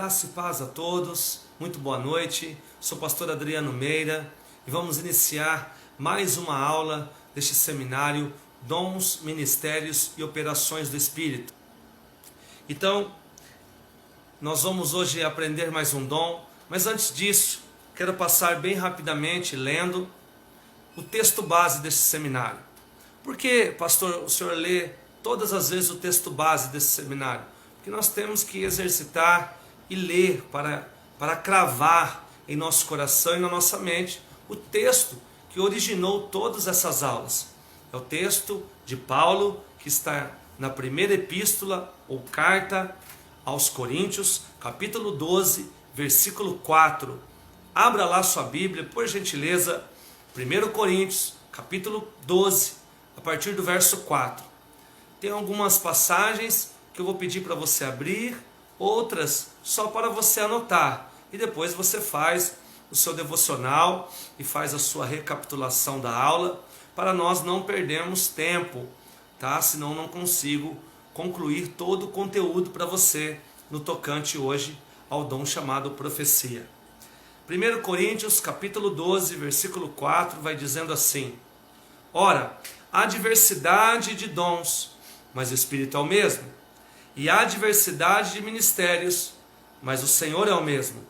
Graça e paz a todos, muito boa noite, sou o pastor Adriano Meira e vamos iniciar mais uma aula deste seminário Dons, Ministérios e Operações do Espírito. Então, nós vamos hoje aprender mais um dom, mas antes disso, quero passar bem rapidamente lendo o texto base deste seminário. Por que, pastor, o senhor lê todas as vezes o texto base desse seminário? Porque nós temos que exercitar e ler para cravar em nosso coração e na nossa mente o texto que originou todas essas aulas. É o texto de Paulo, que está na primeira epístola ou carta aos Coríntios, capítulo 12, versículo 4. Abra lá sua Bíblia, por gentileza, 1 Coríntios, capítulo 12, a partir do verso 4. Tem algumas passagens que eu vou pedir para você abrir, outras só para você anotar, e depois você faz o seu devocional e faz a sua recapitulação da aula, para nós não perdermos tempo, tá? Senão não consigo concluir todo o conteúdo para você no tocante hoje ao dom chamado profecia. 1 Coríntios capítulo 12, versículo 4 vai dizendo assim: Ora, há diversidade de dons, mas o Espírito é o mesmo. E há diversidade de ministérios, mas o Senhor é o mesmo.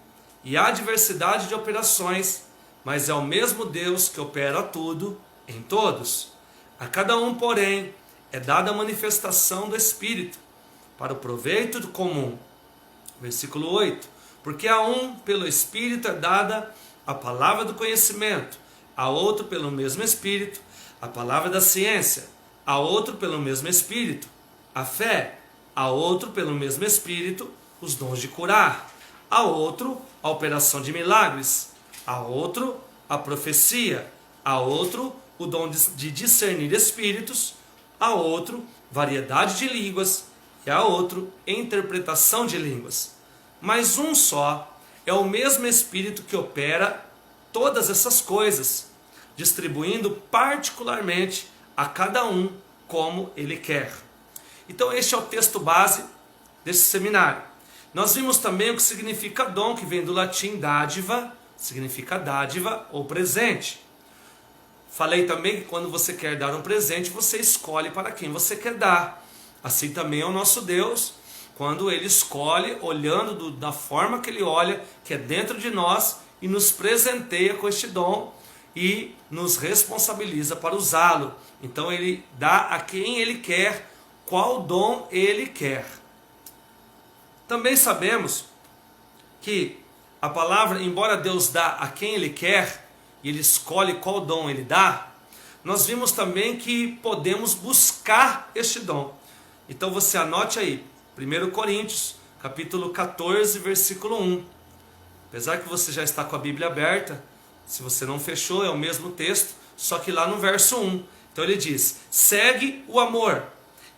E há diversidade de operações, mas é o mesmo Deus que opera tudo em todos. A cada um, porém, é dada a manifestação do Espírito, para o proveito do comum. Versículo 8. Porque a um, pelo Espírito, é dada a palavra do conhecimento, a outro, pelo mesmo Espírito, a palavra da ciência, a outro, pelo mesmo Espírito, a fé, a outro, pelo mesmo Espírito, os dons de curar, a outro, a operação de milagres, a outro, a profecia, a outro, o dom de discernir espíritos, a outro, variedade de línguas, e a outro, interpretação de línguas. Mas um só é o mesmo Espírito que opera todas essas coisas, distribuindo particularmente a cada um como ele quer. Então este é o texto base desse seminário. Nós vimos também o que significa dom, que vem do latim dádiva, significa dádiva ou presente. Falei também que quando você quer dar um presente, você escolhe para quem você quer dar. Assim também é o nosso Deus, quando Ele escolhe, olhando da forma que Ele olha, que é dentro de nós, e nos presenteia com este dom e nos responsabiliza para usá-lo. Então Ele dá a quem Ele quer, qual dom Ele quer. Também sabemos que a palavra, embora Deus dá a quem Ele quer, e Ele escolhe qual dom Ele dá, nós vimos também que podemos buscar este dom. Então você anote aí, 1 Coríntios, capítulo 14, versículo 1. Apesar que você já está com a Bíblia aberta, se você não fechou, é o mesmo texto, só que lá no verso 1. Então ele diz: segue o amor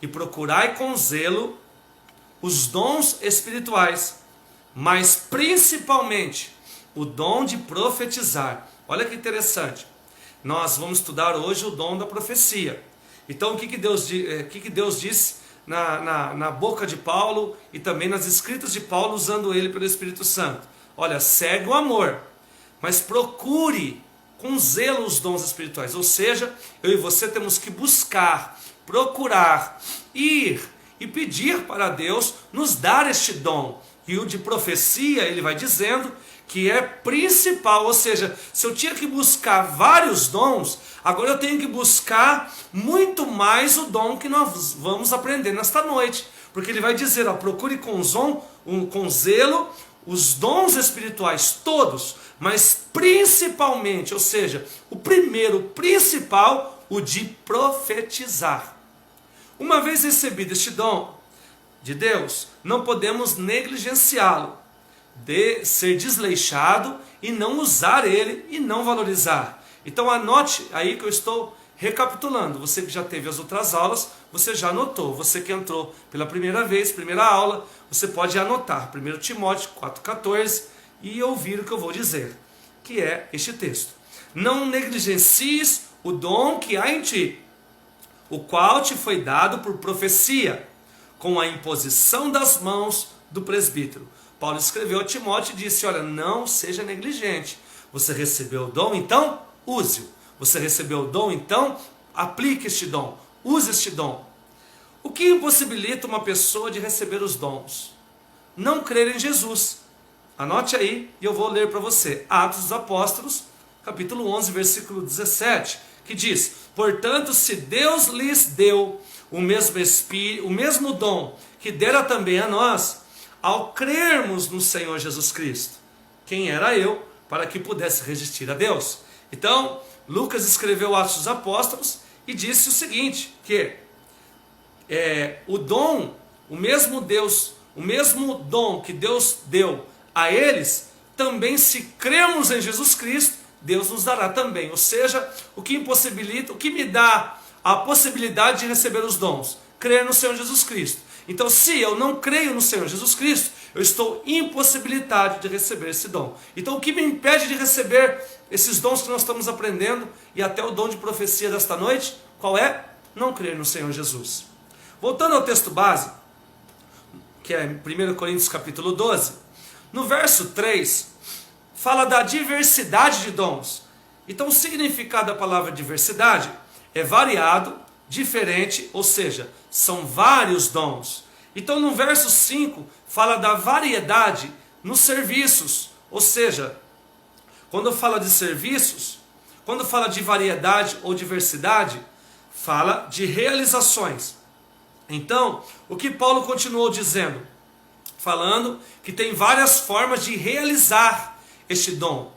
e procurai com zelo os dons espirituais, mas principalmente o dom de profetizar. Olha que interessante. Nós vamos estudar hoje o dom da profecia. Então o que Deus disse na boca de Paulo e também nas escritas de Paulo, usando ele pelo Espírito Santo? Olha, segue o amor, mas procure com zelo os dons espirituais. Ou seja, eu e você temos que buscar, procurar, ir e pedir para Deus nos dar este dom. E o de profecia, ele vai dizendo que é principal, ou seja, se eu tinha que buscar vários dons, agora eu tenho que buscar muito mais o dom que nós vamos aprender nesta noite. Porque ele vai dizer, ó, procure com zelo os dons espirituais todos, mas principalmente, ou seja, o primeiro, principal, o de profetizar. Uma vez recebido este dom de Deus, não podemos negligenciá-lo, de ser desleixado e não usar ele e não valorizar. Então anote aí que eu estou recapitulando. Você que já teve as outras aulas, você já anotou. Você que entrou pela primeira vez, primeira aula, você pode anotar 1 Timóteo 4,14 e ouvir o que eu vou dizer, que é este texto. Não negligencies o dom que há em ti, o qual te foi dado por profecia, com a imposição das mãos do presbítero. Paulo escreveu a Timóteo e disse: olha, não seja negligente. Você recebeu o dom, então use-o. Você recebeu o dom, então aplique este dom. Use este dom. O que impossibilita uma pessoa de receber os dons? Não crer em Jesus. Anote aí e eu vou ler para você. Atos dos Apóstolos, capítulo 11, versículo 17, que diz: portanto, se Deus lhes deu o mesmo Espírito, o mesmo dom que dera também a nós, ao crermos no Senhor Jesus Cristo, quem era eu para que pudesse resistir a Deus? Então, Lucas escreveu Atos dos Apóstolos e disse o seguinte, que o dom, o mesmo dom que Deus deu a eles, também se cremos em Jesus Cristo, Deus nos dará também. Ou seja, o que impossibilita, o que me dá a possibilidade de receber os dons? Crer no Senhor Jesus Cristo. Então, se eu não creio no Senhor Jesus Cristo, eu estou impossibilitado de receber esse dom. Então, o que me impede de receber esses dons que nós estamos aprendendo, e até o dom de profecia desta noite, qual é? Não crer no Senhor Jesus. Voltando ao texto base, que é 1 Coríntios capítulo 12, no verso 3, fala da diversidade de dons. Então, o significado da palavra diversidade é variado, diferente, ou seja, são vários dons. Então, no verso 5, fala da variedade nos serviços, ou seja, quando fala de serviços, quando fala de variedade ou diversidade, fala de realizações. Então, o que Paulo continuou dizendo? Falando que tem várias formas de realizar este dom.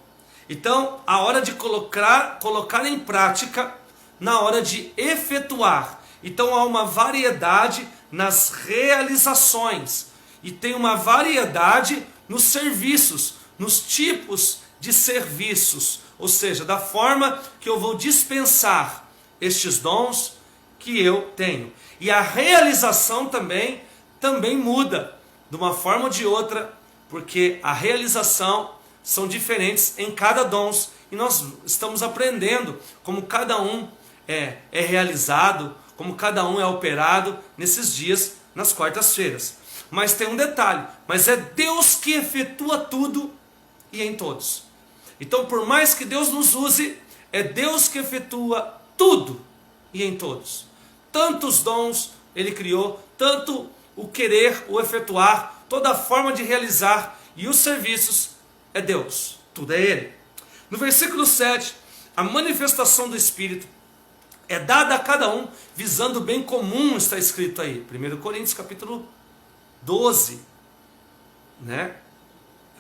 Então, a hora de colocar em prática, na hora de efetuar. Então, há uma variedade nas realizações. E tem uma variedade nos serviços, nos tipos de serviços. Ou seja, da forma que eu vou dispensar estes dons que eu tenho. E a realização também muda, de uma forma ou de outra, porque a realização são diferentes em cada dom, e nós estamos aprendendo como cada um é realizado, como cada um é operado nesses dias, nas quartas-feiras. Mas tem um detalhe, mas é Deus que efetua tudo e em todos. Então, por mais que Deus nos use, é Deus que efetua tudo e em todos. Tantos dons Ele criou, tanto o querer, o efetuar, toda a forma de realizar, e os serviços é Deus, tudo é Ele. No versículo 7, a manifestação do Espírito é dada a cada um visando o bem comum, está escrito aí. 1 Coríntios capítulo 12, né?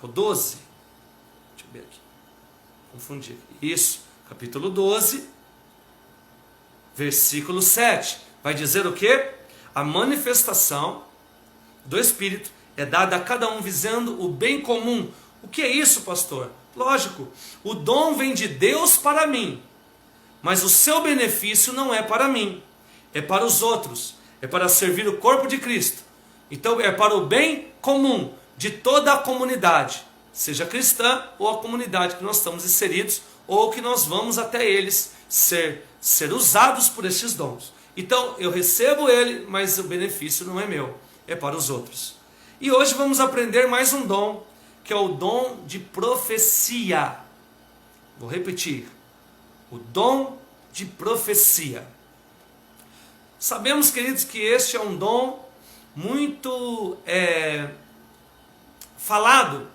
É o 12. Deixa eu ver aqui. Confundi. Isso, capítulo 12, versículo 7. Vai dizer o quê? A manifestação do Espírito é dada a cada um visando o bem comum. O que é isso, pastor? Lógico, o dom vem de Deus para mim, mas o seu benefício não é para mim, é para os outros, é para servir o corpo de Cristo. Então é para o bem comum de toda a comunidade, seja cristã ou a comunidade que nós estamos inseridos, ou que nós vamos até eles ser usados por esses dons. Então eu recebo ele, mas o benefício não é meu, é para os outros. E hoje vamos aprender mais um dom, que é o dom de profecia. Vou repetir. O dom de profecia. Sabemos, queridos, que este é um dom muito falado,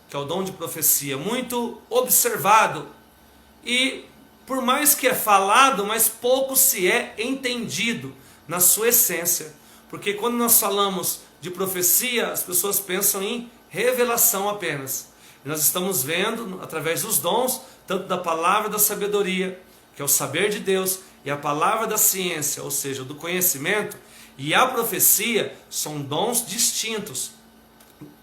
que é o dom de profecia, muito observado. E por mais que é falado, mas pouco se é entendido na sua essência. Porque quando nós falamos de profecia, as pessoas pensam em revelação apenas. E nós estamos vendo, através dos dons, tanto da palavra da sabedoria, que é o saber de Deus, e a palavra da ciência, ou seja, do conhecimento, e a profecia, são dons distintos.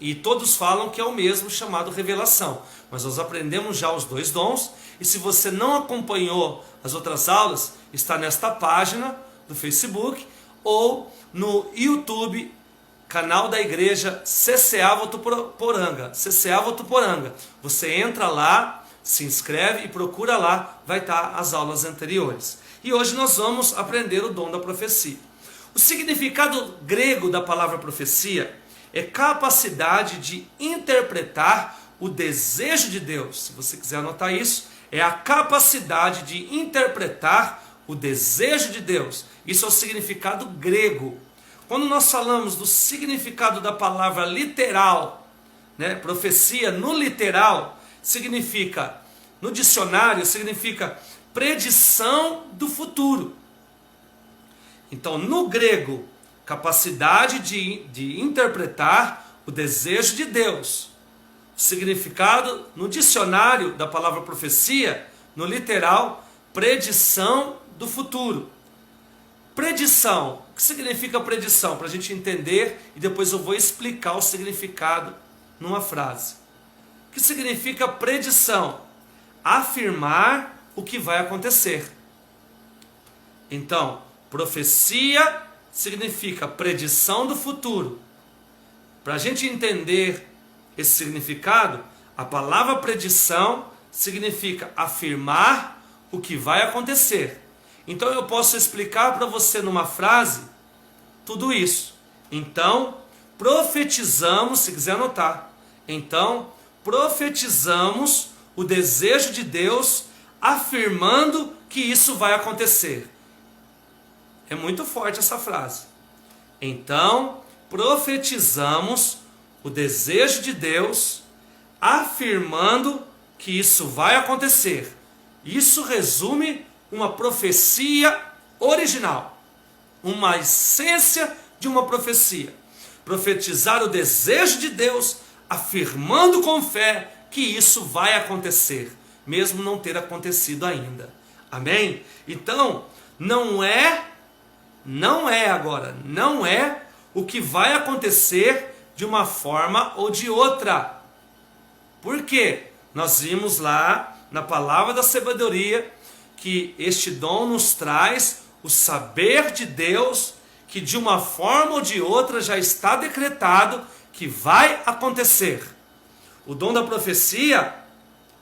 E todos falam que é o mesmo, chamado revelação. Mas nós aprendemos já os dois dons, e se você não acompanhou as outras aulas, está nesta página do Facebook, ou no YouTube, canal da igreja CCA Votuporanga. CCA Votuporanga. Você entra lá, se inscreve e procura lá, vai estar as aulas anteriores. E hoje nós vamos aprender o dom da profecia. O significado grego da palavra profecia é capacidade de interpretar o desejo de Deus. Se você quiser anotar isso, é a capacidade de interpretar o desejo de Deus. Isso é o significado grego. Quando nós falamos do significado da palavra literal, né, profecia no literal, significa, no dicionário, significa predição do futuro. Então, no grego, capacidade de interpretar o desejo de Deus. Significado no dicionário da palavra profecia, no literal, predição do futuro. Predição. O que significa predição? Para a gente entender, e depois eu vou explicar o significado numa frase. O que significa predição? Afirmar o que vai acontecer. Então, profecia significa predição do futuro. Para a gente entender esse significado, a palavra predição significa afirmar o que vai acontecer. Então eu posso explicar para você numa frase tudo isso. Então, profetizamos, se quiser anotar. Então, profetizamos o desejo de Deus, afirmando que isso vai acontecer. É muito forte essa frase. Então, profetizamos o desejo de Deus, afirmando que isso vai acontecer. Isso resume uma profecia original, uma essência de uma profecia. Profetizar o desejo de Deus, afirmando com fé que isso vai acontecer, mesmo não ter acontecido ainda. Amém? Então, não é o que vai acontecer de uma forma ou de outra. Por quê? Nós vimos lá na palavra da sabedoria que este dom nos traz o saber de Deus, que de uma forma ou de outra já está decretado que vai acontecer. O dom da profecia,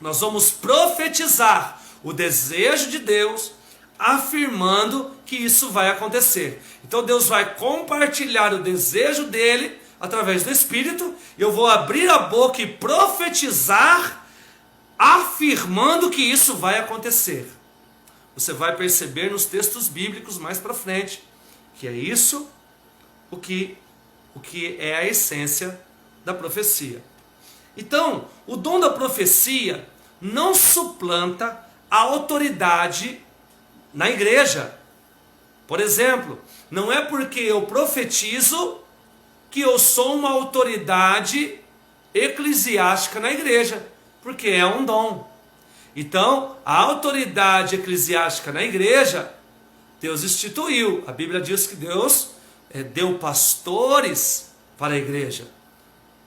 nós vamos profetizar o desejo de Deus, afirmando que isso vai acontecer. Então Deus vai compartilhar o desejo dele através do Espírito, e eu vou abrir a boca e profetizar, afirmando que isso vai acontecer. Você vai perceber nos textos bíblicos mais para frente que é isso o que é a essência da profecia. Então, o dom da profecia não suplanta a autoridade na igreja. Por exemplo, não é porque eu profetizo que eu sou uma autoridade eclesiástica na igreja, porque é um dom. Então, a autoridade eclesiástica na igreja, Deus instituiu. A Bíblia diz que Deus deu pastores para a igreja.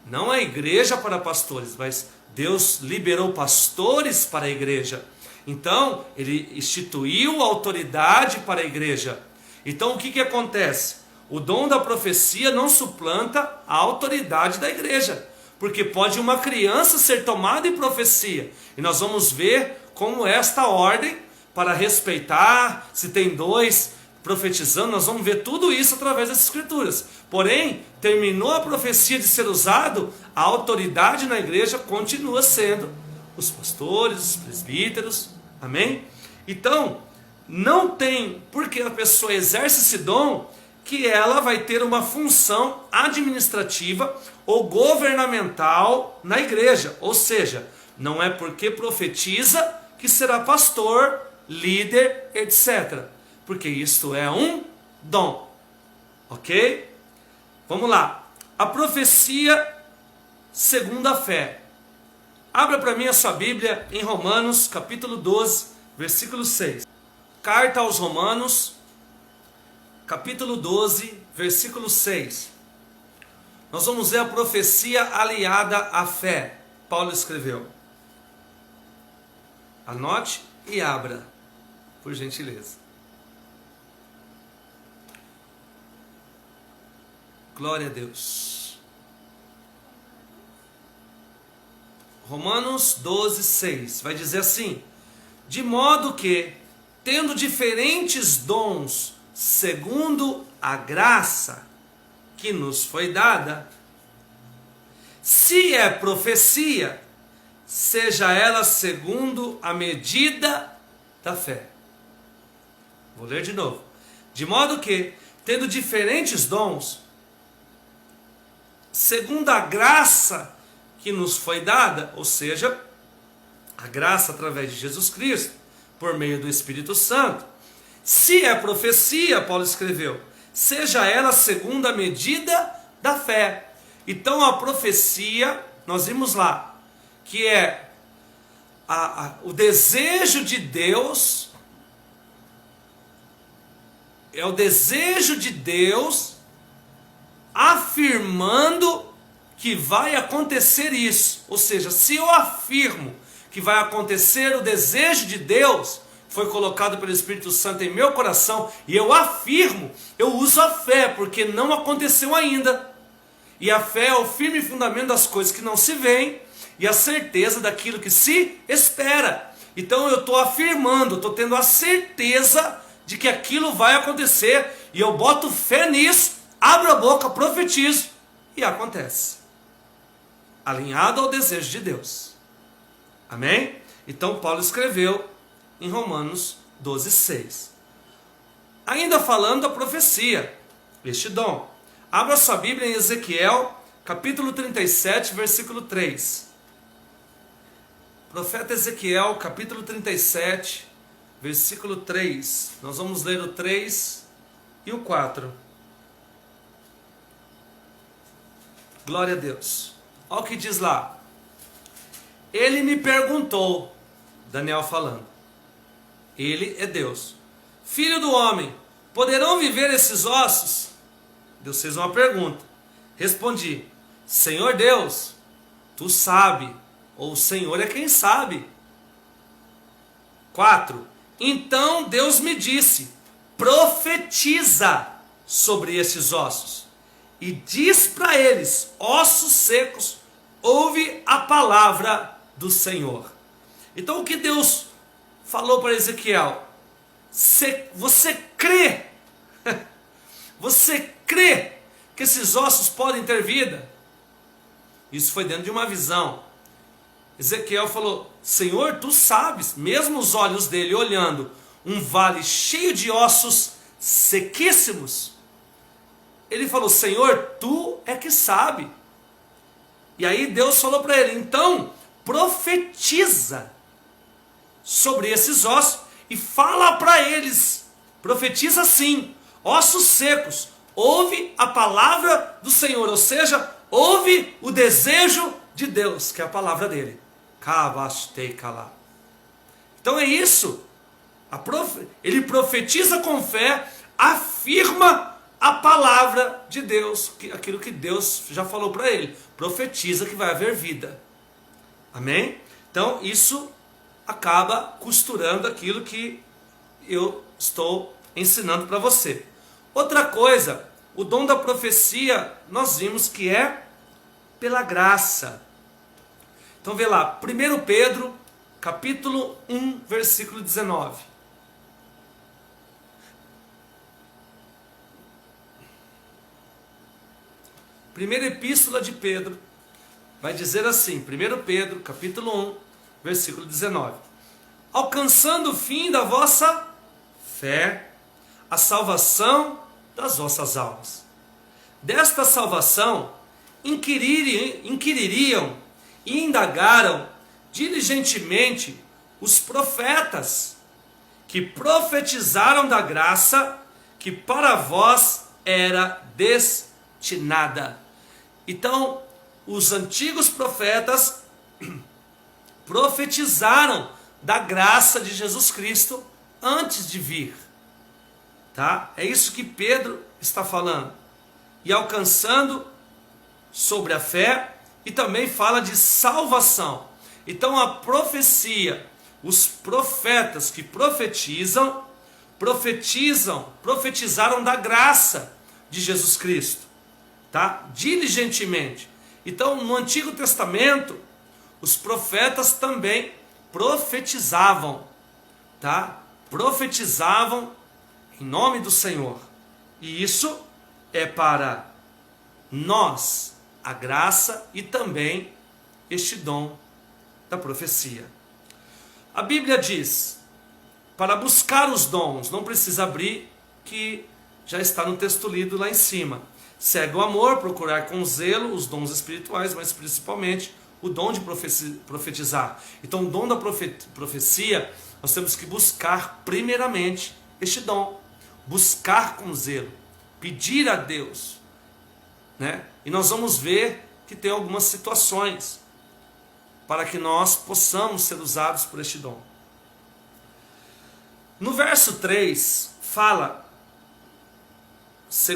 Não a igreja para pastores, mas Deus liberou pastores para a igreja. Então, ele instituiu autoridade para a igreja. Então, o que acontece? O dom da profecia não suplanta a autoridade da igreja. Porque pode uma criança ser tomada em profecia. E nós vamos ver como esta ordem, para respeitar, se tem dois profetizando, nós vamos ver tudo isso através das escrituras. Porém, terminou a profecia de ser usado, a autoridade na igreja continua sendo os pastores, os presbíteros. Amém? Então, não tem porque a pessoa exerce esse dom que ela vai ter uma função administrativa ou governamental na igreja. Ou seja, não é porque profetiza que será pastor, líder, etc. Porque isto é um dom. Ok? Vamos lá. A profecia segundo a fé. Abra para mim a sua Bíblia em Romanos, capítulo 12, versículo 6. Carta aos Romanos, capítulo 12, versículo 6. Nós vamos ver a profecia aliada à fé. Paulo escreveu. Anote e abra, por gentileza. Glória a Deus. Romanos 12, 6. Vai dizer assim: de modo que, tendo diferentes dons, segundo a graça que nos foi dada, Se é profecia, seja ela segundo a medida da fé. Vou ler de novo. De modo que, tendo diferentes dons, segundo a graça que nos foi dada, ou seja, a graça através de Jesus Cristo, por meio do Espírito Santo. Se é profecia, Paulo escreveu, seja ela segundo a medida da fé. Então a profecia, nós vimos lá, que é o desejo de Deus, é o desejo de Deus afirmando que vai acontecer isso. Ou seja, se eu afirmo que vai acontecer o desejo de Deus, foi colocado pelo Espírito Santo em meu coração, e eu afirmo, eu uso a fé, porque não aconteceu ainda. E a fé é o firme fundamento das coisas que não se veem, e a certeza daquilo que se espera. Então eu estou afirmando, estou tendo a certeza de que aquilo vai acontecer, e eu boto fé nisso, abro a boca, profetizo, e acontece. Alinhado ao desejo de Deus. Amém? Então Paulo escreveu em Romanos 12:6. Ainda falando da profecia, este dom. Abra sua Bíblia em Ezequiel, capítulo 37, versículo 3. Profeta Ezequiel, capítulo 37, versículo 3. Nós vamos ler o 3 e o 4. Glória a Deus. Olha o que diz lá. Ele me perguntou, Daniel falando, ele é Deus, filho do homem, poderão viver esses ossos? Deus fez uma pergunta. Respondi, Senhor Deus, tu sabe, ou o Senhor é quem sabe. 4. Então Deus me disse, profetiza sobre esses ossos, e diz para eles, ossos secos, ouve a palavra do Senhor. Então o que Deus falou para Ezequiel? Você crê? Você crê que esses ossos podem ter vida? Isso foi dentro de uma visão. Ezequiel falou, Senhor, tu sabes, mesmo os olhos dele olhando um vale cheio de ossos sequíssimos, ele falou, Senhor, tu é que sabe. E aí Deus falou para ele, então profetiza sobre esses ossos e fala para eles, profetiza assim, ossos secos, ouve a palavra do Senhor, ou seja, ouve o desejo de Deus, que é a palavra dele. Então é isso, ele profetiza com fé, afirma a palavra de Deus, aquilo que Deus já falou para ele, profetiza que vai haver vida. Amém? Então isso acaba costurando aquilo que eu estou ensinando para você. Outra coisa, o dom da profecia, nós vimos que é pela graça. Então vê lá, 1 Pedro, capítulo 1, versículo 19. Primeira epístola de Pedro, vai dizer assim, 1 Pedro, capítulo 1, versículo 19. Alcançando o fim da vossa fé, a salvação das vossas almas. Desta salvação, inquiririam e indagaram diligentemente os profetas que profetizaram da graça que para vós era destinada. Então, os antigos profetas profetizaram da graça de Jesus Cristo antes de vir. Tá? É isso que Pedro está falando. E alcançando sobre a fé, e também fala de salvação. Então a profecia, os profetas que profetizaram da graça de Jesus Cristo, tá? Diligentemente. Então no Antigo Testamento, os profetas também profetizavam, tá? Profetizavam em nome do Senhor. E isso é para nós a graça e também este dom da profecia. A Bíblia diz, para buscar os dons, não precisa abrir, que já está no texto lido lá em cima. Segue o amor, procurar com zelo os dons espirituais, mas principalmente o dom de profetizar. Então o dom da profecia, nós temos que buscar primeiramente este dom. Buscar com zelo, pedir a Deus, né? E nós vamos ver que tem algumas situações para que nós possamos ser usados por este dom. No verso 3, fala, se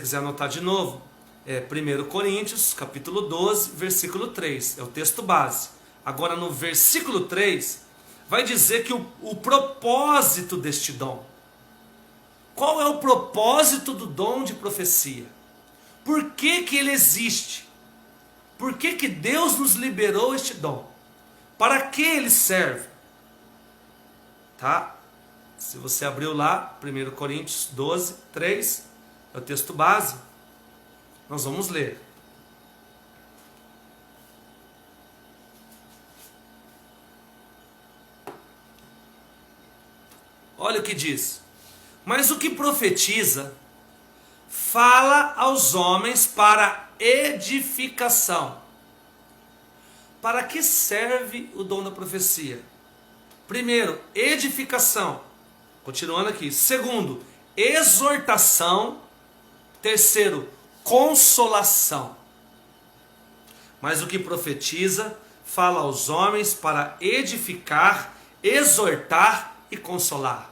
quiser anotar de novo, 1 Coríntios, capítulo 12, versículo 3, é o texto base. Agora no versículo 3, vai dizer que o propósito deste dom. Qual é o propósito do dom de profecia? Por que que ele existe? Por que que Deus nos liberou este dom? Para que ele serve? Tá? Se você abriu lá, 1 Coríntios 12, 3, é o texto base, nós vamos ler. Olha o que diz. Mas o que profetiza, fala aos homens para edificação. Para que serve o dom da profecia? Primeiro, edificação. Continuando aqui. Segundo, exortação. Terceiro, consolação. Mas o que profetiza, fala aos homens para edificar, exortar e consolar.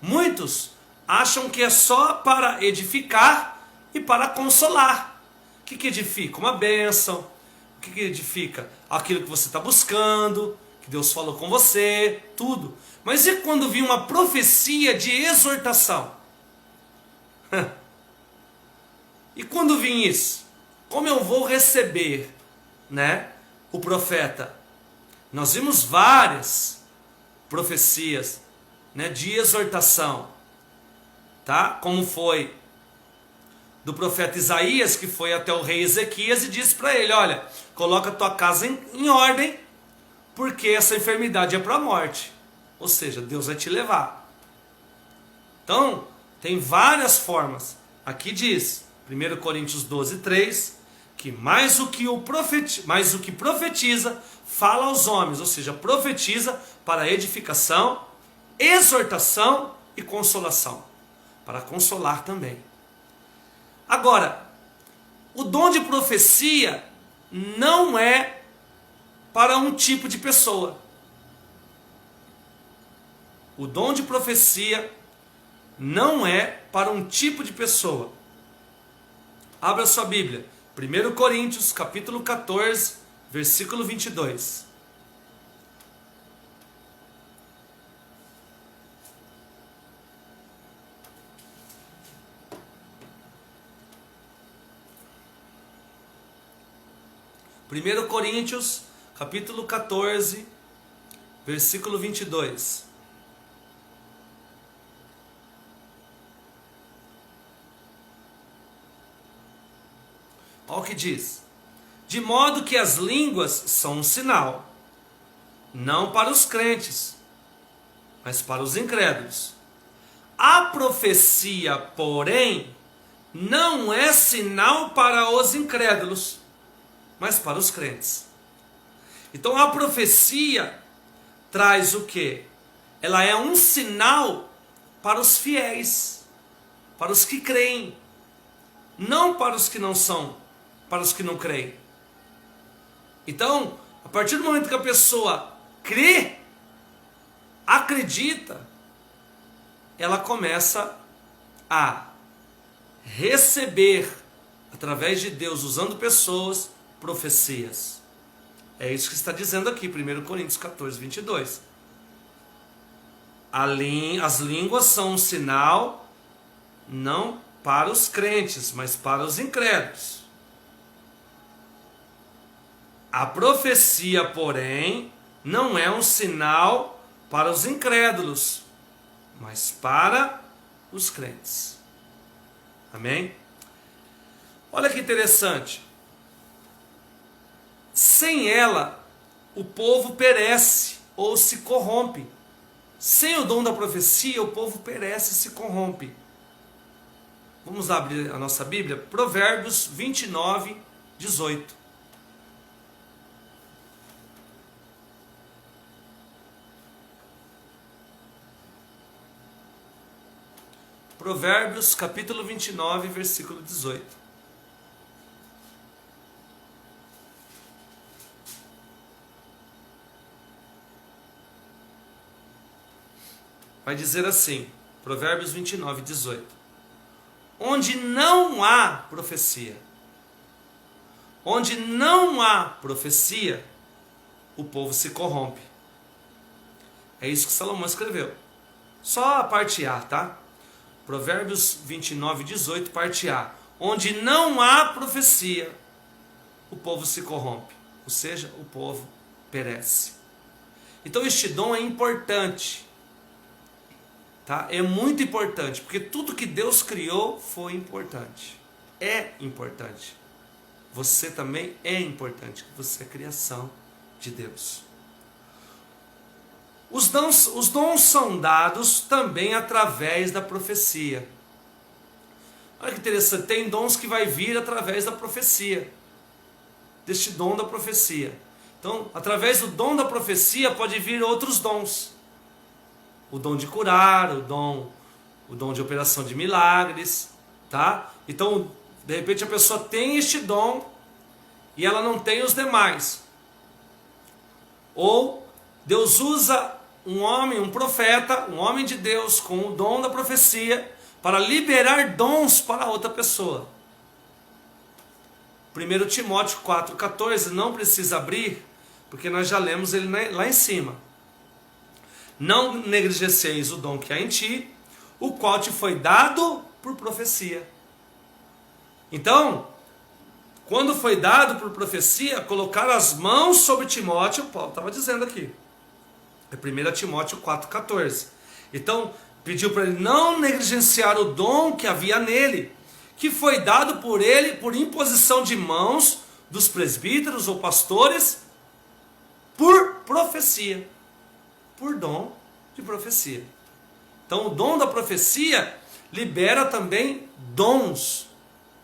Muitos acham que é só para edificar e para consolar. O que edifica? Uma bênção. O que edifica? Aquilo que você está buscando, que Deus falou com você, tudo. Mas e quando vir uma profecia de exortação? E quando vir isso? Como eu vou receber, né, o profeta? Nós vimos várias profecias, né, de exortação, tá? Como foi do profeta Isaías, que foi até o rei Ezequias e disse para ele: olha, coloca a tua casa em ordem, porque essa enfermidade é para a morte. Ou seja, Deus vai te levar. Então, tem várias formas. Aqui diz, 1 Coríntios 12, 3, que mais o que profetiza, fala aos homens. Ou seja, profetiza para edificação, exortação e consolação. Para consolar também. Agora, o dom de profecia não é para um tipo de pessoa. O dom de profecia não é para um tipo de pessoa. Abra sua Bíblia. 1 Coríntios, capítulo 14, versículo 22. Primeiro Coríntios, capítulo 14, versículo 22. Olha o que diz. De modo que as línguas são um sinal, não para os crentes, mas para os incrédulos. A profecia, porém, não é sinal para os incrédulos, mas para os crentes. Então a profecia traz o quê? Ela é um sinal para os fiéis, para os que creem, não para os que não são, para os que não creem. Então, a partir do momento que a pessoa crê, acredita, ela começa a receber, através de Deus, usando pessoas, profecias. É isso que está dizendo aqui, 1 Coríntios 14, 22. As línguas são um sinal, não para os crentes, mas para os incrédulos. A profecia, porém, não é um sinal para os incrédulos, mas para os crentes. Amém? Olha que interessante. Sem ela, o povo perece ou se corrompe. Sem o dom da profecia, o povo perece e se corrompe. Vamos abrir a nossa Bíblia? Provérbios 29, 18. Provérbios capítulo 29, versículo 18. Vai dizer assim, Provérbios 29, 18. Onde não há profecia, onde não há profecia, o povo se corrompe. É isso que Salomão escreveu. Só a parte A, tá? Provérbios 29, 18, parte A. Onde não há profecia, o povo se corrompe. Ou seja, o povo perece. Então este dom é importante. Tá? É muito importante, porque tudo que Deus criou foi importante. É importante. Você também é importante. Você é criação de Deus. Os dons são dados também através da profecia. Olha que interessante, tem dons que vai vir através da profecia. Deste dom da profecia. Então, através do dom da profecia pode vir outros dons. O dom de curar, o dom de operação de milagres, tá? Então, de repente a pessoa tem este dom e ela não tem os demais. Ou Deus usa um homem, um profeta, um homem de Deus com o dom da profecia para liberar dons para outra pessoa. 1 Timóteo 4,14, não precisa abrir, porque nós já lemos ele lá em cima. Não negligencieis o dom que há em ti, o qual te foi dado por profecia. Então, quando foi dado por profecia, colocar as mãos sobre Timóteo, Paulo estava dizendo aqui. É 1 Timóteo 4,14. Então, pediu para ele não negligenciar o dom que havia nele, que foi dado por ele por imposição de mãos dos presbíteros ou pastores, por profecia. Por dom de profecia. Então o dom da profecia libera também dons,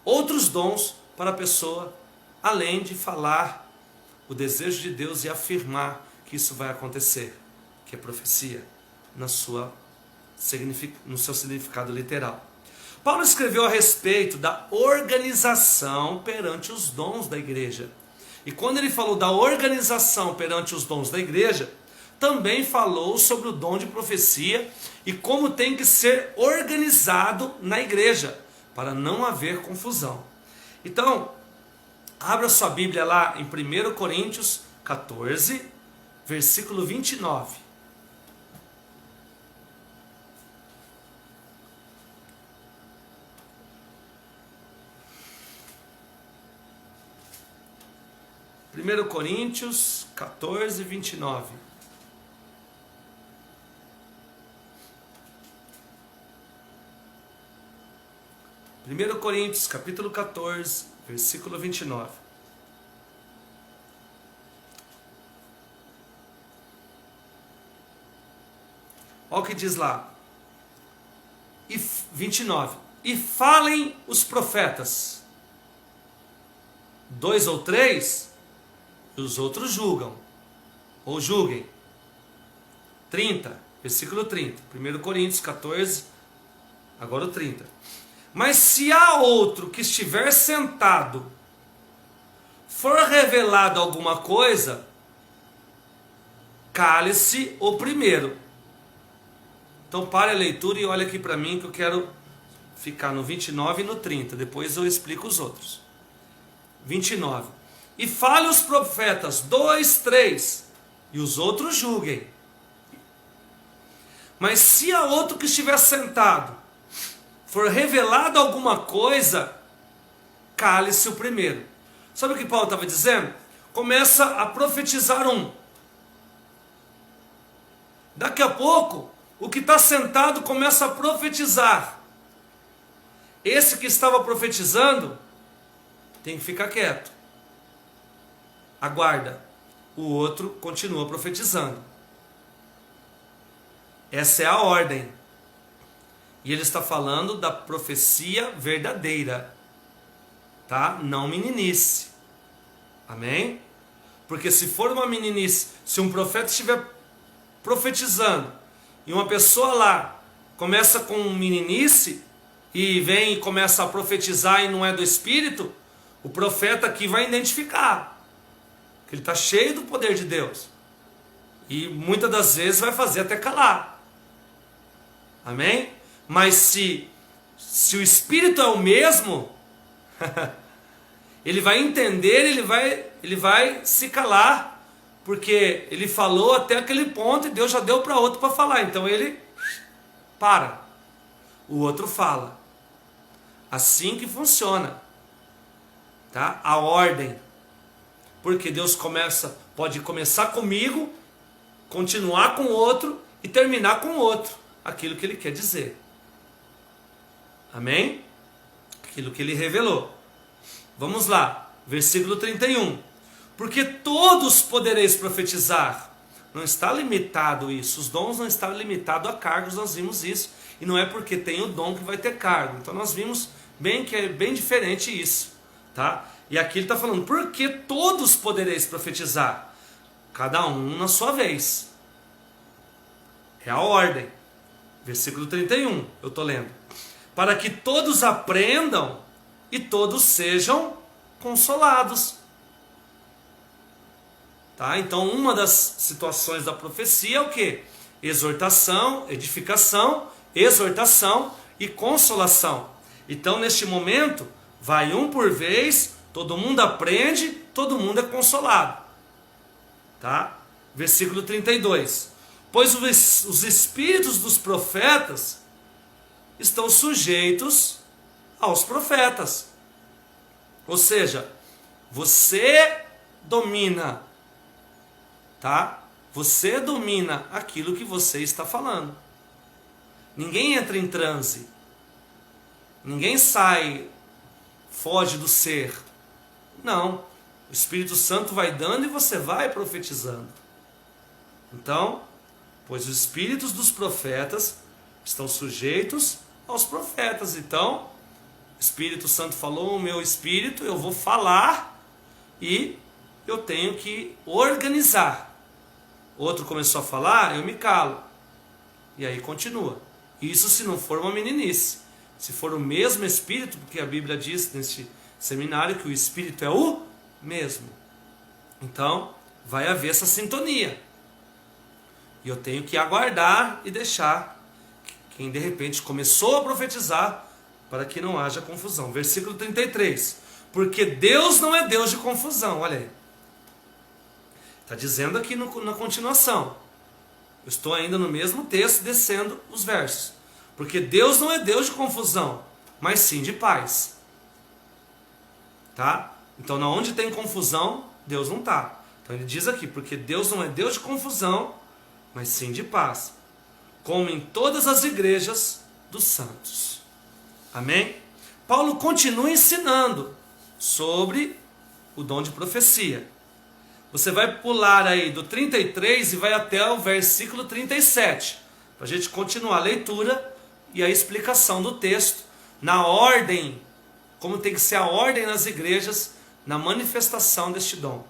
outros dons para a pessoa, além de falar o desejo de Deus e afirmar que isso vai acontecer, que é profecia no seu significado literal. Paulo escreveu a respeito da organização perante os dons da igreja. E quando ele falou da organização perante os dons da igreja, também falou sobre o dom de profecia e como tem que ser organizado na igreja, para não haver confusão. Então, abra sua Bíblia lá em 1 Coríntios 14, versículo 29. Primeiro Coríntios 14, 29. 1 Coríntios, capítulo 14, versículo 29. Olha o que diz lá. 29. E falem os profetas, 2 ou 3, e os outros julgam, ou julguem. 30, versículo 30. 1 Coríntios 14, agora o 30. Mas se há outro que estiver sentado, for revelado alguma coisa, cale-se o primeiro. Então pare a leitura e olha aqui para mim, que eu quero ficar no 29 e no 30. Depois eu explico os outros. 29. E fale os profetas, 2, 3, e os outros julguem. Mas se há outro que estiver sentado, for revelado alguma coisa, cale-se o primeiro. Sabe o que Paulo estava dizendo? Começa a profetizar um. Daqui a pouco, o que está sentado começa a profetizar. Esse que estava profetizando tem que ficar quieto. aguarda. O outro continua profetizando. Essa é a ordem. E ele está falando da profecia verdadeira, tá? Não meninice. Amém? Porque se for uma meninice, se um profeta estiver profetizando e uma pessoa lá começa com meninice e vem e começa a profetizar e não é do Espírito, o profeta aqui vai identificar que ele está cheio do poder de Deus. E muitas das vezes vai fazer até calar. Amém? Mas se o Espírito é o mesmo, ele vai entender, ele vai se calar, porque ele falou até aquele ponto e Deus já deu para outro para falar. Então ele para. O outro fala. Assim que funciona. Tá? A ordem. Porque Deus pode começar comigo, continuar com o outro e terminar com o outro. Aquilo que ele quer dizer. Amém? Aquilo que ele revelou. Vamos lá, versículo 31. Porque todos podereis profetizar. Não está limitado isso. Os dons não estão limitados a cargos, nós vimos isso. E não é porque tem o dom que vai ter cargo. Então nós vimos bem que é bem diferente isso. Tá? E aqui ele está falando, porque todos podereis profetizar. Cada um na sua vez. É a ordem. Versículo 31, eu estou lendo. Para que todos aprendam e todos sejam consolados. Tá? Então, uma das situações da profecia é o quê? Exortação, edificação, exortação e consolação. Então, neste momento, vai um por vez, todo mundo aprende, todo mundo é consolado. Tá? Versículo 32. Pois os espíritos dos profetas estão sujeitos aos profetas. Ou seja, você domina, tá? Você domina aquilo que você está falando. Ninguém entra em transe. Ninguém foge do ser. Não. O Espírito Santo vai dando e você vai profetizando. Então, pois os espíritos dos profetas estão sujeitos aos profetas. Então, o Espírito Santo falou, o meu espírito, eu vou falar e eu tenho que organizar. Outro começou a falar, eu me calo. E aí continua. Isso se não for uma meninice. Se for o mesmo espírito, porque a Bíblia diz neste seminário que o espírito é o mesmo. Então, vai haver essa sintonia. E eu tenho que aguardar e deixar quem de repente começou a profetizar para que não haja confusão. Versículo 33. Porque Deus não é Deus de confusão. Olha aí. Está dizendo aqui na continuação. Eu estou ainda no mesmo texto descendo os versos. Porque Deus não é Deus de confusão, mas sim de paz. Tá? Então, onde tem confusão, Deus não está. Então ele diz aqui, porque Deus não é Deus de confusão, mas sim de paz, como em todas as igrejas dos santos. Amém? Paulo continua ensinando sobre o dom de profecia. Você vai pular aí do 33 e vai até o versículo 37, para a gente continuar a leitura e a explicação do texto, na ordem, como tem que ser a ordem nas igrejas, na manifestação deste dom.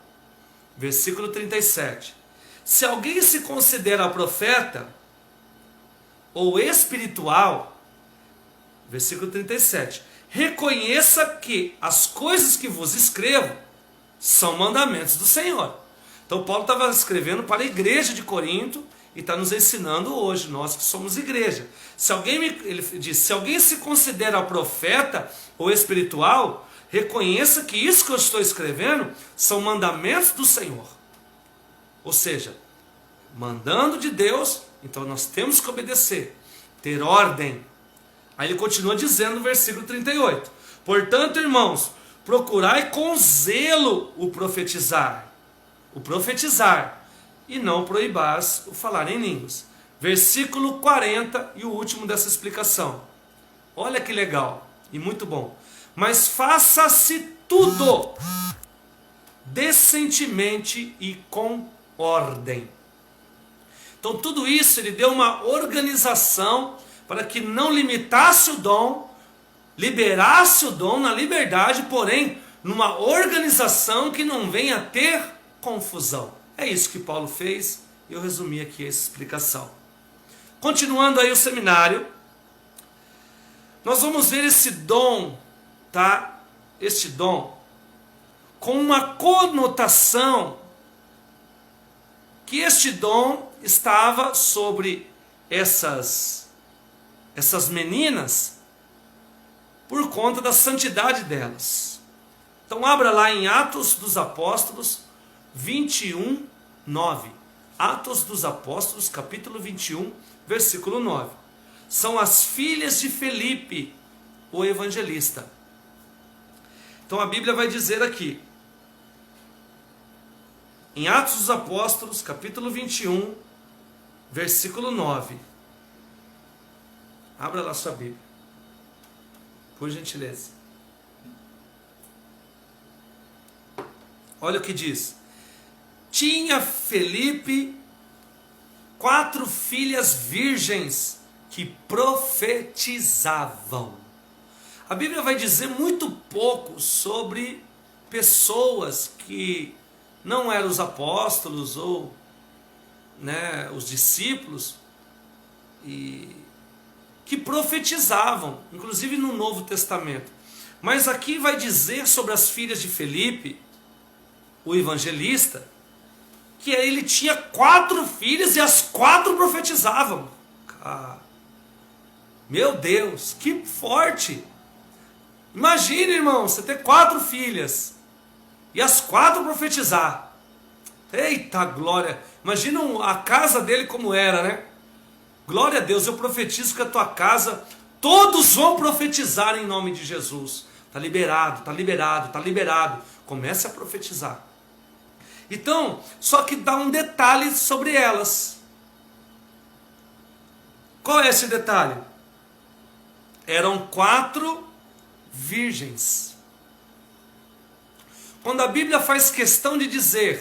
Versículo 37. Se alguém se considera profeta ou espiritual, versículo 37, reconheça que as coisas que vos escrevo são mandamentos do Senhor. Então Paulo estava escrevendo para a igreja de Corinto e está nos ensinando hoje, nós que somos igreja. Ele diz, se alguém se considera profeta ou espiritual, reconheça que isso que eu estou escrevendo são mandamentos do Senhor. Ou seja, mandando de Deus, então nós temos que obedecer, ter ordem. Aí ele continua dizendo no versículo 38. Portanto, irmãos, procurai com zelo o profetizar, e não proibais o falar em línguas. Versículo 40 e o último dessa explicação. Olha que legal e muito bom. Mas faça-se tudo decentemente e com ordem. Então tudo isso ele deu uma organização para que não limitasse o dom, liberasse o dom na liberdade, porém numa organização que não venha a ter confusão. É isso que Paulo fez, e eu resumi aqui essa explicação. Continuando aí o seminário, nós vamos ver esse dom, tá? Este dom com uma conotação que este dom estava sobre essas meninas por conta da santidade delas. Então abra lá em Atos dos Apóstolos 21, 9. Atos dos Apóstolos, capítulo 21, versículo 9. São as filhas de Felipe, o evangelista. Então a Bíblia vai dizer aqui, em Atos dos Apóstolos, capítulo 21, versículo 9. Abra lá sua Bíblia, por gentileza. Olha o que diz. Tinha Felipe 4 filhas virgens que profetizavam. A Bíblia vai dizer muito pouco sobre pessoas que não eram os apóstolos ou os discípulos e que profetizavam, inclusive no Novo Testamento. Mas aqui vai dizer sobre as filhas de Felipe, o evangelista, que ele tinha 4 filhas e as 4 profetizavam. Meu Deus, que forte! Imagine, irmão, você ter 4 filhas e as 4 profetizar. Eita glória! Imagina a casa dele como era, né? Glória a Deus, eu profetizo que a tua casa, todos vão profetizar em nome de Jesus. Está liberado, está liberado, está liberado. Comece a profetizar. Então, só que dá um detalhe sobre elas. Qual é esse detalhe? Eram 4 virgens. Quando a Bíblia faz questão de dizer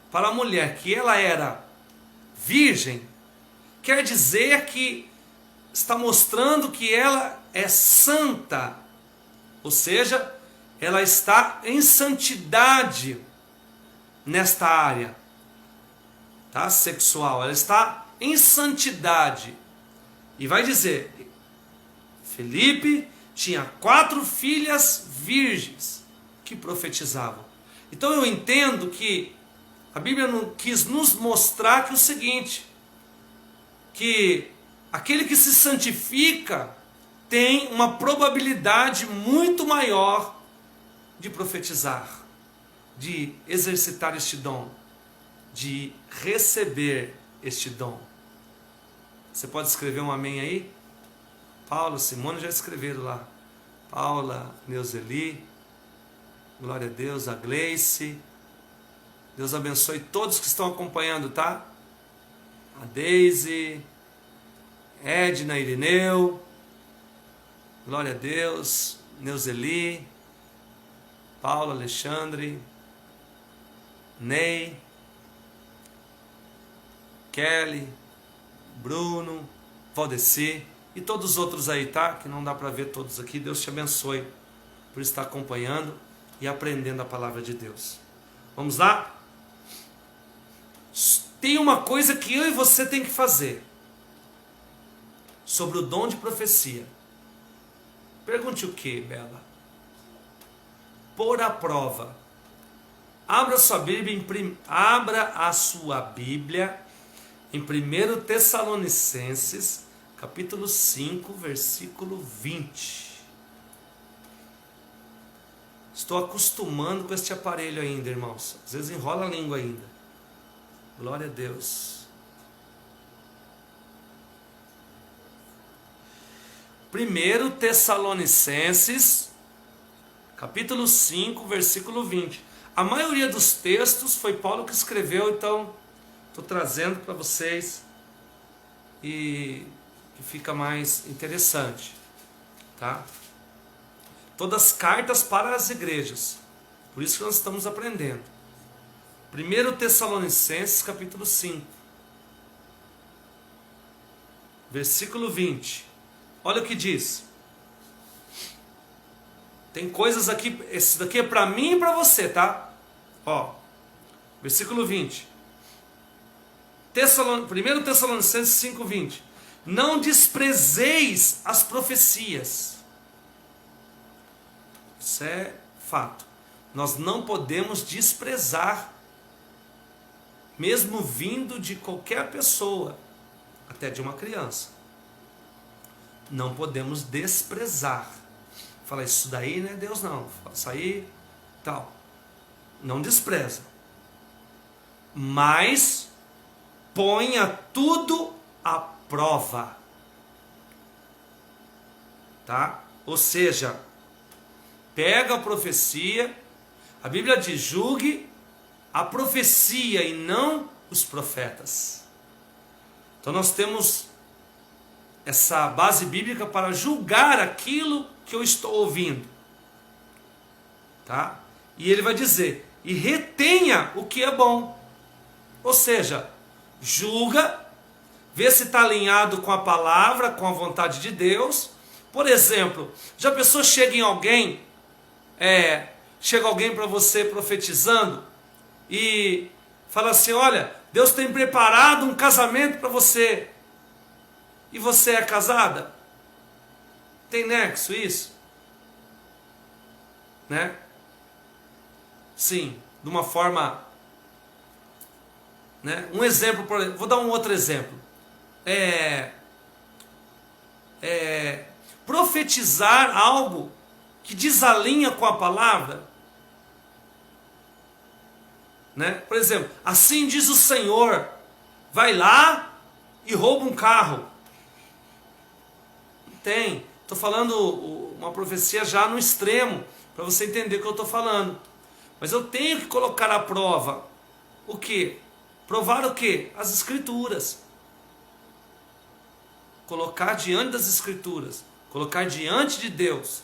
para a mulher que ela era virgem, quer dizer que está mostrando que ela é santa, ou seja, ela está em santidade nesta área, tá? Sexual, ela está em santidade. E vai dizer, Felipe tinha 4 filhas virgens que profetizavam. Então eu entendo que a Bíblia quis nos mostrar que o seguinte, que aquele que se santifica tem uma probabilidade muito maior de profetizar, de exercitar este dom, de receber este dom. Você pode escrever um amém aí? Paula, Simone já escreveram lá. Paula, Neuzeli, glória a Deus, a Gleice. Deus abençoe todos que estão acompanhando, tá? A Deise, Edna, Irineu, glória a Deus, Neuzeli, Paulo, Alexandre, Ney, Kelly, Bruno, Valdeci e todos os outros aí, tá? Que não dá para ver todos aqui. Deus te abençoe por estar acompanhando e aprendendo a palavra de Deus. Vamos lá? Tem uma coisa que eu e você tem que fazer sobre o dom de profecia. Pergunte o que, Bela? Pôr à prova. Abra a sua Bíblia em 1 Tessalonicenses, capítulo 5, versículo 20. Estou acostumando com este aparelho ainda, irmãos. Às vezes enrola a língua ainda. Glória a Deus. 1 Tessalonicenses, capítulo 5, versículo 20. A maioria dos textos foi Paulo que escreveu, então estou trazendo para vocês e que fica mais interessante, tá? Todas as cartas para as igrejas. Por isso que nós estamos aprendendo. 1 Tessalonicenses capítulo 5, versículo 20. Olha o que diz. Tem coisas aqui, esse daqui é para mim e para você, tá? Ó, versículo 20. 1 Tessalonicenses 5, 20. Não desprezeis as profecias. Isso é fato. Nós não podemos desprezar, mesmo vindo de qualquer pessoa, até de uma criança. Não podemos desprezar. Fala, isso daí não é Deus não. Isso aí, tal. Não despreza. Mas ponha tudo à prova. Tá? Ou seja, pega a profecia. A Bíblia diz, julgue a profecia e não os profetas. Então nós temos essa base bíblica para julgar aquilo que eu estou ouvindo. Tá? E ele vai dizer, e retenha o que é bom. Ou seja, julga, vê se está alinhado com a palavra, com a vontade de Deus. Por exemplo, já a pessoa chega em alguém, chega alguém para você profetizando e fala assim, olha, Deus tem preparado um casamento para você. E você é casada? Tem nexo isso? Né? Sim, de uma forma, né? Um exemplo, por exemplo, vou dar um outro exemplo. Profetizar algo que desalinha com a palavra, né? Por exemplo, assim diz o Senhor, vai lá e rouba um carro. Não tem, estou falando uma profecia já no extremo, para você entender o que eu estou falando. Mas eu tenho que colocar à prova o quê? Provar o quê? As Escrituras. Colocar diante das Escrituras, colocar diante de Deus.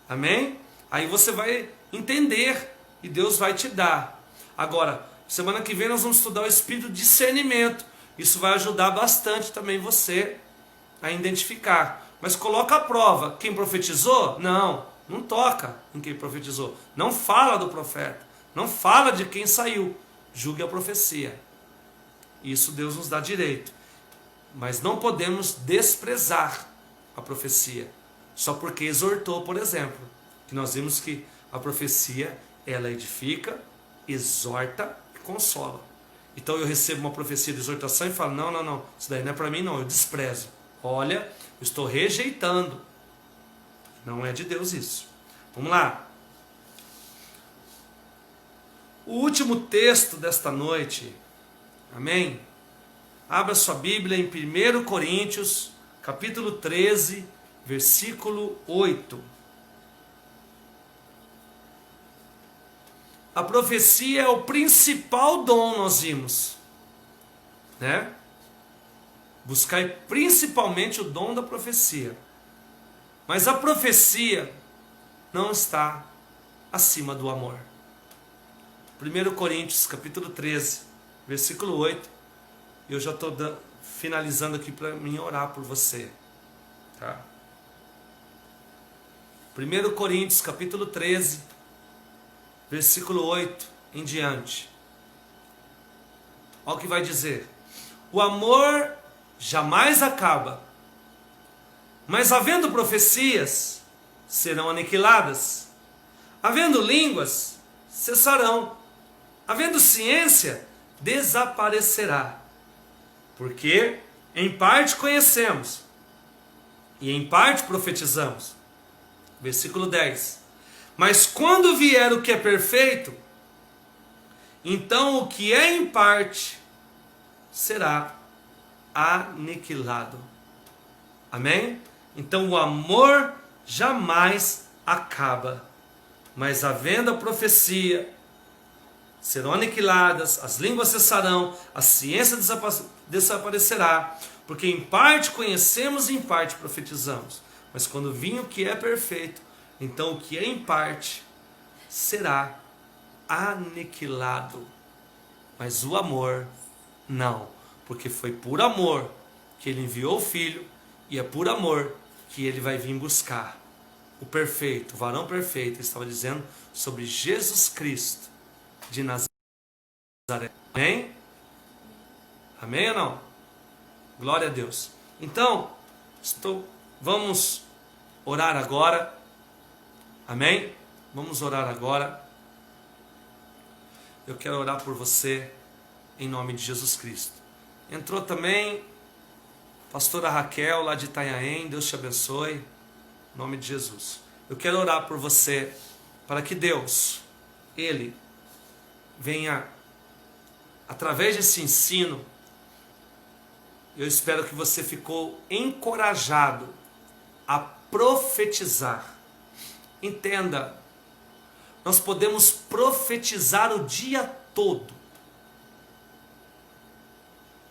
Amém? Aí você vai entender e Deus vai te dar. Agora, semana que vem nós vamos estudar o espírito de discernimento. Isso vai ajudar bastante também você a identificar. Mas coloca à prova. Quem profetizou? Não toca em quem profetizou. Não fala do profeta. Não fala de quem saiu. Julgue a profecia. Isso Deus nos dá direito. Mas não podemos desprezar a profecia. Só porque exortou, por exemplo. Que nós vimos que a profecia, ela edifica, exorta e consola. Então eu recebo uma profecia de exortação e falo, não, isso daí não é para mim não, eu desprezo. Olha, eu estou rejeitando. Não é de Deus isso. Vamos lá. O último texto desta noite, amém? Abra sua Bíblia em 1 Coríntios, capítulo 13, versículo 8. A profecia é o principal dom, nós vimos, né? Buscai principalmente o dom da profecia. Mas a profecia não está acima do amor. 1 Coríntios, capítulo 13, versículo 8. Eu já estou finalizando aqui para mim orar por você. Tá? 1 Coríntios, capítulo 13, versículo 8 em diante. Olha o que vai dizer. O amor jamais acaba, mas havendo profecias, serão aniquiladas. Havendo línguas, cessarão. Havendo ciência, desaparecerá. Porque em parte conhecemos e em parte profetizamos. Versículo 10. Mas quando vier o que é perfeito, então o que é em parte será aniquilado. Amém? Então o amor jamais acaba, mas havendo a profecia, serão aniquiladas, as línguas cessarão, a ciência desaparecerá, porque em parte conhecemos e em parte profetizamos. Mas quando vir o que é perfeito, então o que é em parte será aniquilado. Mas o amor, não. Porque foi por amor que ele enviou o Filho, e é por amor que ele vai vir buscar o perfeito, o varão perfeito. Ele estava dizendo sobre Jesus Cristo de Nazaré. Amém? Amém ou não? Glória a Deus. Então, vamos orar agora. Amém? Vamos orar agora. Eu quero orar por você em nome de Jesus Cristo. Entrou também pastora Raquel lá de Itanhaém. Deus te abençoe em nome de Jesus. Eu quero orar por você para que Deus, Ele venha através desse ensino. Eu espero que você ficou encorajado a profetizar. Entenda, nós podemos profetizar o dia todo.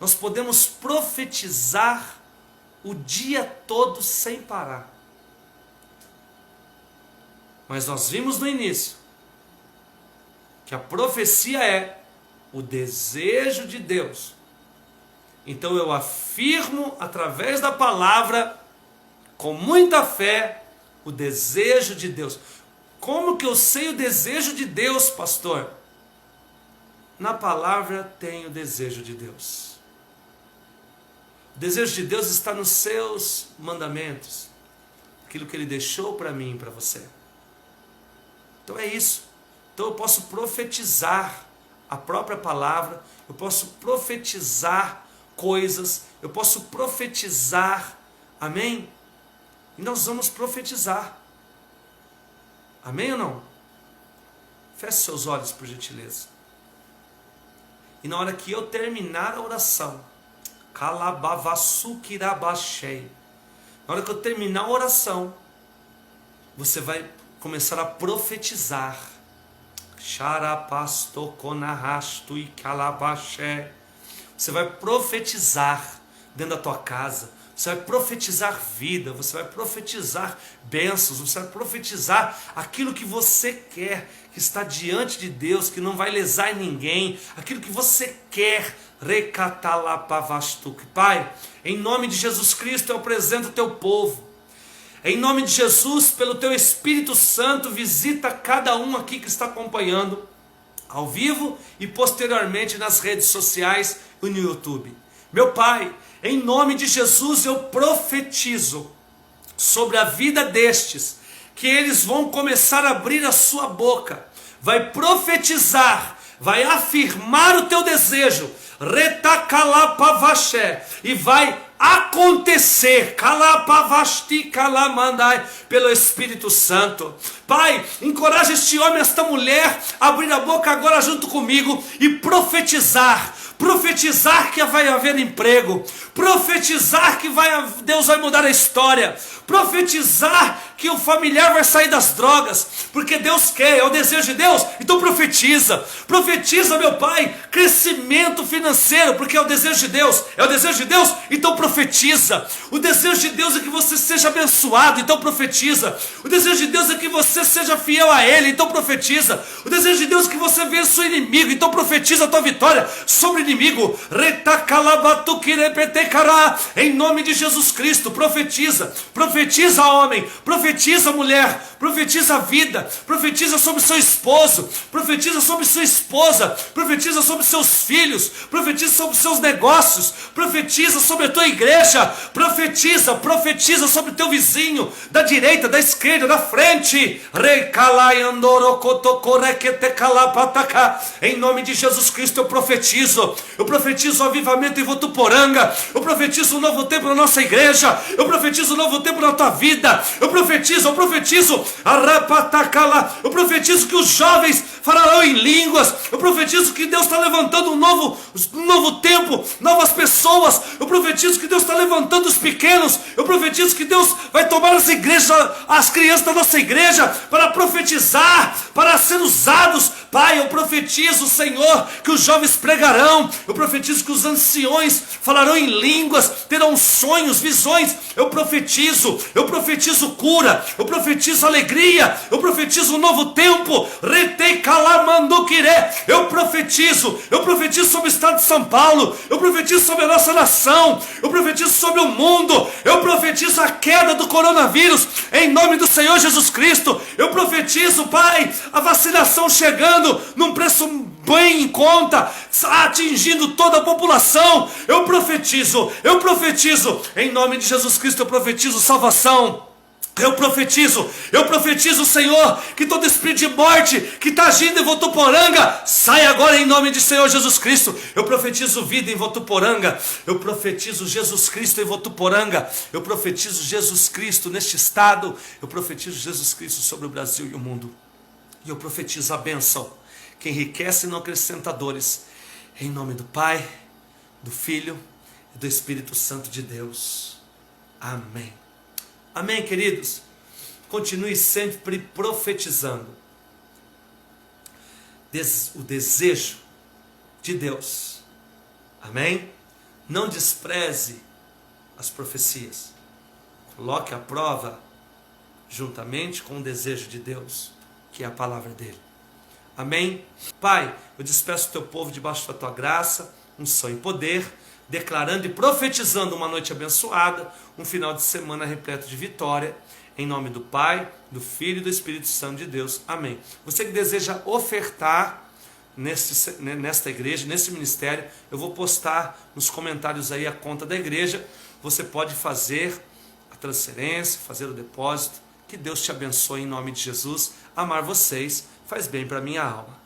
Nós podemos profetizar o dia todo sem parar. Mas nós vimos no início que a profecia é o desejo de Deus. Então eu afirmo através da palavra, com muita fé, o desejo de Deus. Como que eu sei o desejo de Deus, pastor? Na palavra tem o desejo de Deus. O desejo de Deus está nos seus mandamentos. Aquilo que Ele deixou para mim e para você. Então é isso. Então eu posso profetizar a própria palavra. Eu posso profetizar coisas. Eu posso profetizar. Amém? E nós vamos profetizar. Amém ou não? Feche seus olhos, por gentileza. E na hora que eu terminar a oração, Kalabavasukirabashei, na hora que eu terminar a oração, você vai começar a profetizar. Sharapastokonarastu e Kalabashé. Você vai profetizar dentro da tua casa. Você vai profetizar vida, você vai profetizar bênçãos, você vai profetizar aquilo que você quer, que está diante de Deus, que não vai lesar em ninguém, aquilo que você quer. Recatalapavastuk. Pai, em nome de Jesus Cristo eu apresento o teu povo. Em nome de Jesus, pelo teu Espírito Santo, visita cada um aqui que está acompanhando, ao vivo e posteriormente nas redes sociais e no YouTube. Meu Pai, em nome de Jesus eu profetizo sobre a vida destes, que eles vão começar a abrir a sua boca, vai profetizar, vai afirmar o teu desejo, retakalapavaché, e vai acontecer, kalapavasti kalamandai, pelo Espírito Santo. Pai, encoraja este homem, esta mulher, a abrir a boca agora junto comigo e profetizar que vai haver emprego, profetizar que Deus vai mudar a história, profetizar que o familiar vai sair das drogas, porque Deus quer, é o desejo de Deus. Então profetiza, meu Pai, crescimento financeiro, porque é o desejo de Deus, então profetiza. O desejo de Deus é que você seja abençoado, então profetiza. O desejo de Deus é que você seja fiel a Ele, então profetiza. O desejo de Deus é que você vença o inimigo, então profetiza a tua vitória sobre o inimigo. Em nome de Jesus Cristo, profetiza, homem, profetiza mulher, profetiza a vida, profetiza sobre seu esposo, profetiza sobre sua esposa, profetiza sobre seus filhos, profetiza sobre seus negócios, profetiza sobre a tua igreja, profetiza sobre o teu vizinho, da direita, da esquerda, da frente. Em nome de Jesus Cristo eu profetizo o avivamento em Votuporanga, eu profetizo um novo tempo na nossa igreja, eu profetizo um novo tempo na tua vida, eu profetizo que os jovens falarão em línguas, eu profetizo que Deus está levantando um novo tempo, novas pessoas, eu profetizo que Deus está levantando os pequenos, eu profetizo que Deus vai tomar as crianças da nossa igreja para profetizar, para ser usados Pai, eu profetizo, Senhor, que os jovens pregarão, eu profetizo que os anciões falarão em línguas, terão sonhos, visões, eu profetizo cura, eu profetizo alegria, eu profetizo um novo tempo, retei calamanduquiré, eu profetizo sobre o estado de São Paulo, eu profetizo sobre a nossa nação, eu profetizo sobre o mundo, eu profetizo a queda do coronavírus, em nome do Senhor Jesus Cristo, eu profetizo, Pai, a vacinação chegando num preço bem em conta, atingindo toda a população, eu profetizo, em nome de Jesus Cristo, eu profetizo salvação. Eu profetizo, Senhor, que todo espírito de morte que está agindo em Votuporanga, sai agora em nome de Senhor Jesus Cristo. Eu profetizo vida em Votuporanga, eu profetizo Jesus Cristo em Votuporanga, eu profetizo Jesus Cristo neste estado, eu profetizo Jesus Cristo sobre o Brasil e o mundo. E eu profetizo a bênção, que enriquece e não acrescenta dores, em nome do Pai, do Filho e do Espírito Santo de Deus. Amém. Amém, queridos? Continue sempre profetizando. O desejo de Deus. Amém? Não despreze as profecias. Coloque à prova juntamente com o desejo de Deus, que é a palavra dele. Amém? Pai, eu despeço o teu povo debaixo da tua graça, unção e poder, declarando e profetizando uma noite abençoada, um final de semana repleto de vitória, em nome do Pai, do Filho e do Espírito Santo de Deus. Amém. Você que deseja ofertar nesta igreja, nesse ministério, eu vou postar nos comentários aí a conta da igreja. Você pode fazer a transferência, fazer o depósito. Que Deus te abençoe em nome de Jesus. Amar vocês faz bem para a minha alma.